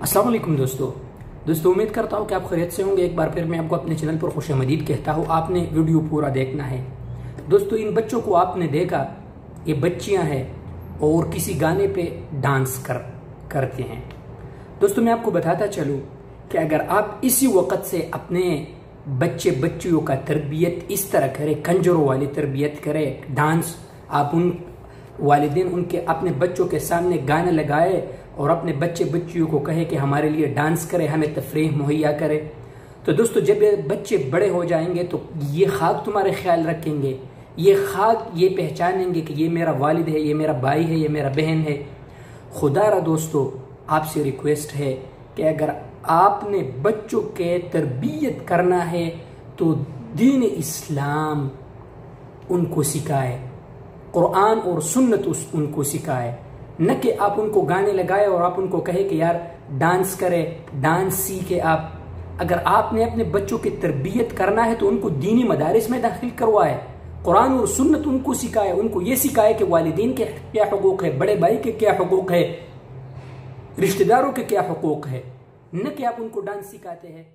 अस्सलाम वालेकुम दोस्तों उम्मीद करता हूँ कि आप खैरियत से होंगे। एक बार फिर मैं आपको अपने चैनल पर खुशामदीद कहता हूँ। आपने वीडियो पूरा देखना है। दोस्तों इन बच्चों को आपने देखा, ये बच्चियां हैं और किसी गाने पे डांस करते हैं। दोस्तों मैं आपको बताता चलूँ कि अगर आप इसी वक्त से अपने बच्चियों का तरबियत इस तरह करें, कंजरों वाली तरबियत करें, डांस आप उन वालिदैन उनके अपने बच्चों के सामने गाने लगाए और अपने बच्चियों को कहे कि हमारे लिए डांस करे, हमें तफरीह मुहैया करे, तो दोस्तों जब ये बच्चे बड़े हो जाएंगे तो ये खाक तुम्हारे ख्याल रखेंगे, ये खाक ये पहचानेंगे कि ये मेरा वालिद है, ये मेरा भाई है, ये मेरा बहन है। खुदारा दोस्तों आपसे रिक्वेस्ट है कि अगर आपने बच्चों के तरबियत करना है तो दीन इस्लाम उनको सिखाए, कुरान और सुन्नत उनको सिखाए, न कि आप उनको गाने लगाए और आप उनको कहे कि यार डांस करे, डांस सीखे। आप अगर आपने अपने बच्चों की तरबियत करना है तो उनको दीनी मदारिस में दाखिल करवाए, कुरान और सुन्नत उनको सिखाए, उनको ये सिखाए कि वालिदैन के क्या हुकूक है, बड़े भाई के क्या हुकूक है, रिश्तेदारों के क्या हुकूक है, न कि आप उनको डांस सिखाते हैं।